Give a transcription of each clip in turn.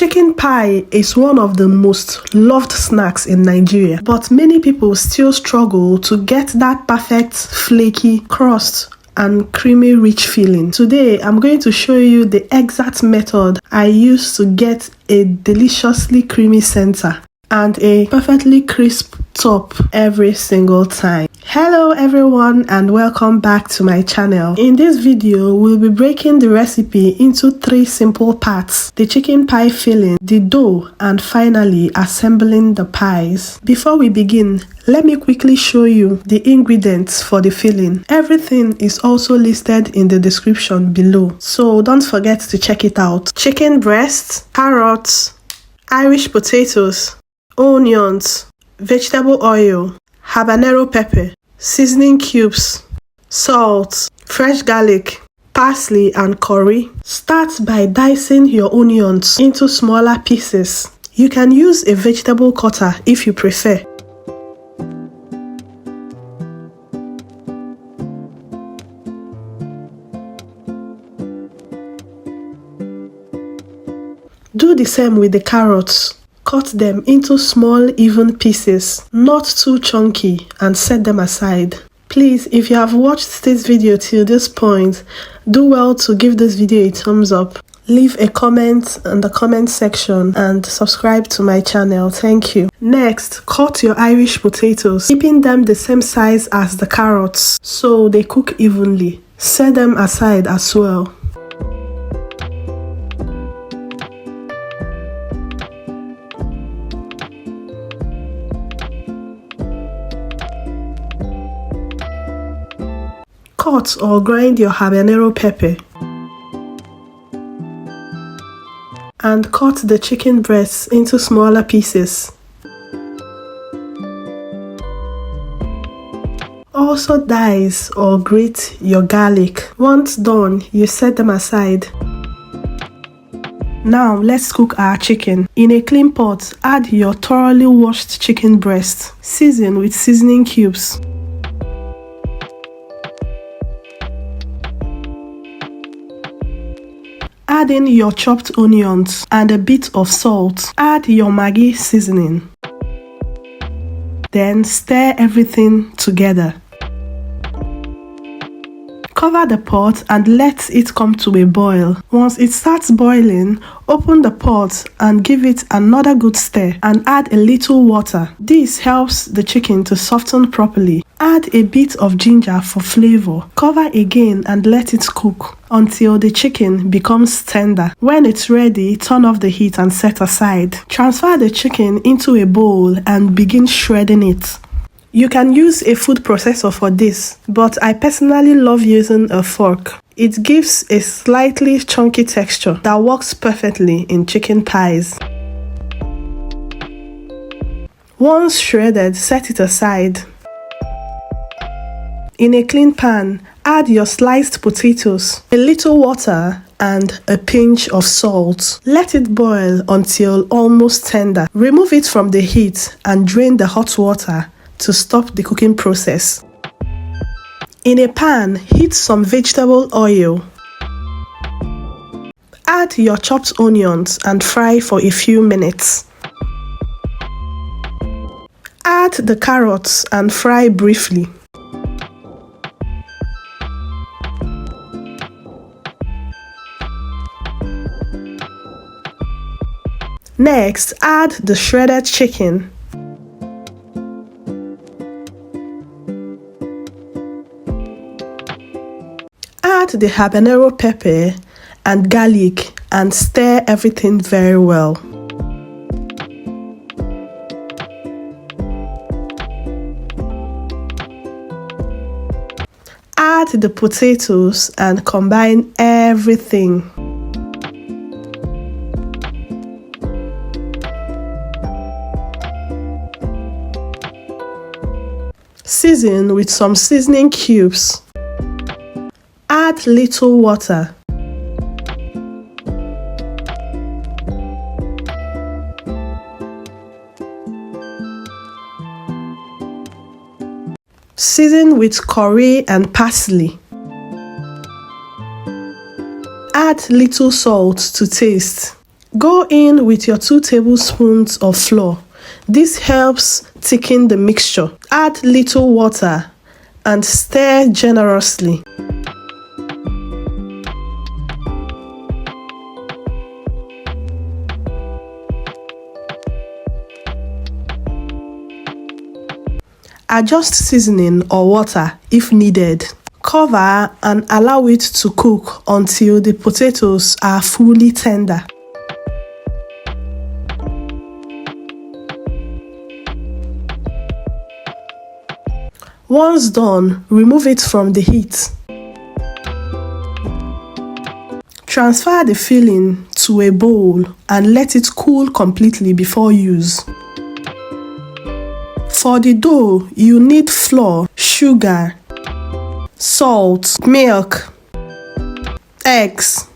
Chicken pie is one of the most loved snacks in Nigeria, but many people still struggle to get that perfect flaky crust and creamy rich feeling. Today I'm going to show you the exact method I use to get a deliciously creamy center and a perfectly crisp top every single time. Hello everyone and welcome back to my channel. In this video we'll be breaking the recipe into 3 simple parts: the chicken pie filling, the dough, and finally assembling the pies. Before we begin, let me quickly show you the ingredients for the filling. Everything is also listed in the description below, so don't forget to check it out. Chicken breasts, carrots, Irish potatoes, onions, vegetable oil, habanero pepper, seasoning cubes, salt, fresh garlic, parsley and curry. Start by dicing your onions into smaller pieces. You can use a vegetable cutter if you prefer. Do the same with the carrots. Cut them into small even pieces, not too chunky, and set them aside. Please, if you have watched this video till this point, do well to give this video a thumbs up, leave a comment in the comment section, and subscribe to my channel. Thank you. Next, cut your Irish potatoes, keeping them the same size as the carrots so they cook evenly. Set them aside as well. Cut or grind your habanero pepper and cut the chicken breasts into smaller pieces. Also dice or grate your garlic. Once done, you set them aside. Now let's cook our chicken. In a clean pot, add your thoroughly washed chicken breast. Season with seasoning cubes. Add in your chopped onions and a bit of salt. Add your Maggi seasoning. Then stir everything together. Cover the pot and let it come to a boil. Once it starts boiling, open the pot and give it another good stir and add a little water. This helps the chicken to soften properly. Add a bit of ginger for flavor. Cover again and let it cook until the chicken becomes tender. When it's ready, turn off the heat and set aside. Transfer the chicken into a bowl and begin shredding it. You can use a food processor for this, but I personally love using a fork. It gives a slightly chunky texture that works perfectly in chicken pies. Once shredded, set it aside. In a clean pan, add your sliced potatoes, a little water, and a pinch of salt. Let it boil until almost tender. Remove it from the heat and drain the hot water to stop the cooking process. In a pan, heat some vegetable oil. Add your chopped onions and fry for a few minutes. Add the carrots and fry briefly. Next, add the shredded chicken. Add the habanero pepper and garlic and stir everything very well. Add the potatoes and combine everything. Season with some seasoning cubes. Add little water. Season with curry and parsley. Add little salt to taste. Go in with your 2 tablespoons of flour. This helps thicken the mixture. Add little water and stir generously. Adjust seasoning or water if needed. Cover and allow it to cook until the potatoes are fully tender. Once done, remove it from the heat. Transfer the filling to a bowl and let it cool completely before use. For the dough, you need flour, sugar, salt, milk, eggs,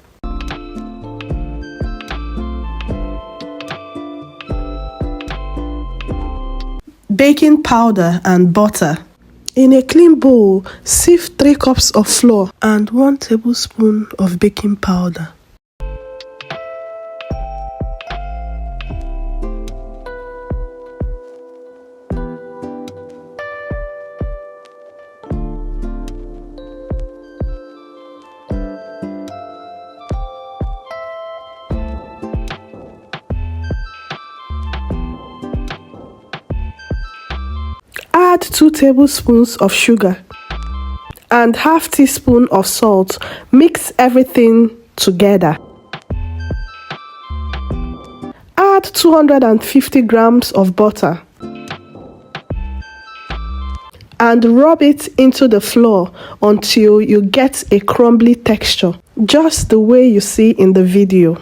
baking powder and butter. In a clean bowl, sift 3 cups of flour and 1 tablespoon of baking powder. Add 2 tablespoons of sugar and half teaspoon of salt. Mix everything together. Add 250 grams of butter and rub it into the flour until you get a crumbly texture, just the way you see in the video.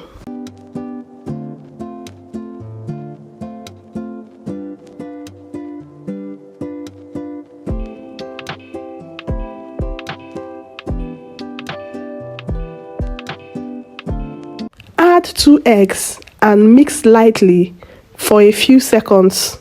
Add 2 eggs and mix lightly for a few seconds.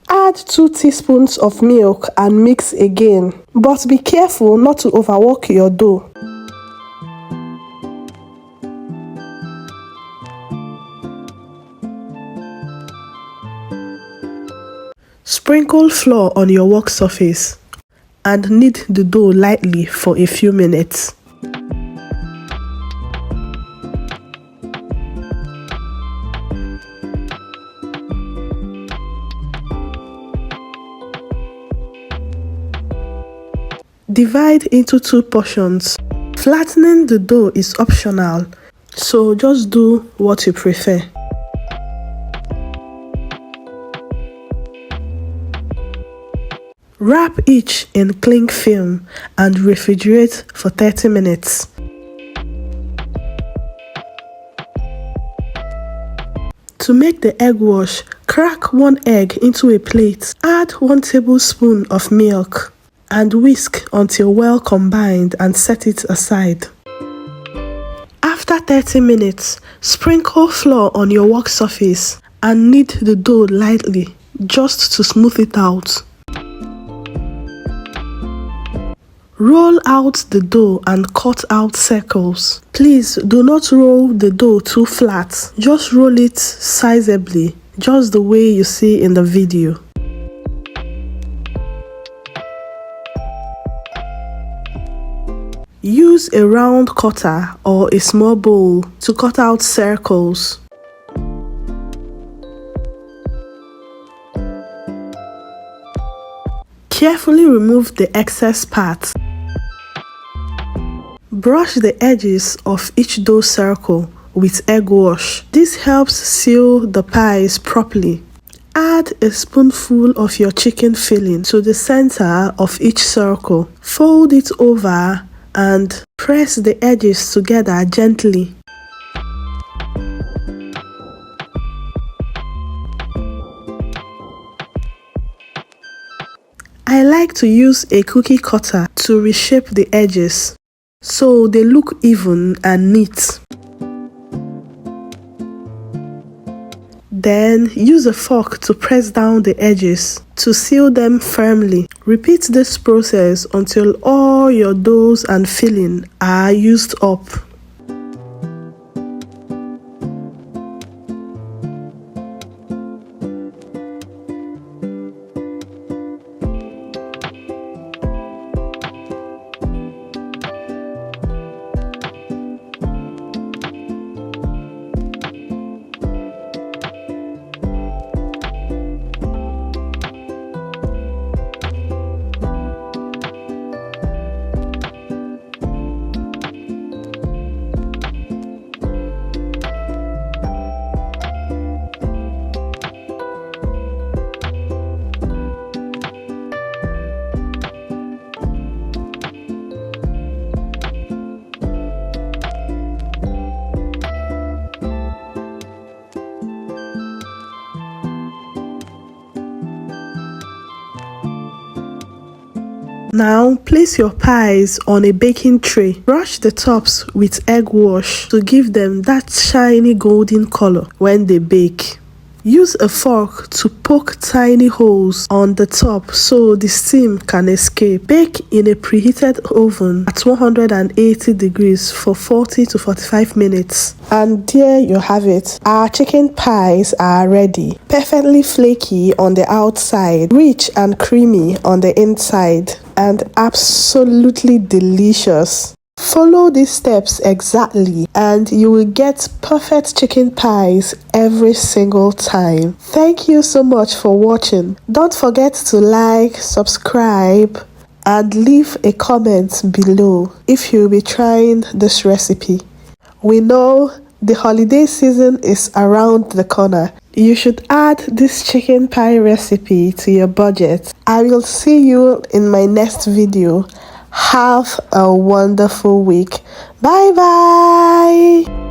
Add 2 teaspoons of milk and mix again, but be careful not to overwork your dough. Sprinkle flour on your work surface and knead the dough lightly for a few minutes. Divide into 2 portions. Flattening the dough is optional, so just do what you prefer. Wrap each in cling film and refrigerate for 30 minutes. To make the egg wash, crack 1 egg into a plate. Add 1 tablespoon of milk and whisk until well combined and set it aside. After 30 minutes, sprinkle flour on your work surface and knead the dough lightly, just to smooth it out. Roll out the dough and cut out circles. Please do not roll the dough too flat, just roll it sizably, just the way you see in the video. Use a round cutter or a small bowl to cut out circles. Carefully remove the excess parts. Brush the edges of each dough circle with egg wash. This helps seal the pies properly. Add a spoonful of your chicken filling to the center of each circle. Fold it over and press the edges together gently. I like to use a cookie cutter to reshape the edges so they look even and neat. Then use a fork to press down the edges to seal them firmly. Repeat this process until all your doughs and filling are used up. Now place your pies on a baking tray. Brush the tops with egg wash to give them that shiny golden color when they bake. Use a fork to poke tiny holes on the top so the steam can escape. Bake in a preheated oven at 180 degrees for 40 to 45 minutes. And there you have it. Our chicken pies are ready. Perfectly flaky on the outside, rich and creamy on the inside, and absolutely delicious. Follow these steps exactly and you will get perfect chicken pies every single time. Thank you so much for watching. Don't forget to like, subscribe, and leave a comment below if you'll be trying this recipe. We know the holiday season is around the corner. You should add this chicken pie recipe to your budget. I will see you in my next video. Have a wonderful week. Bye bye.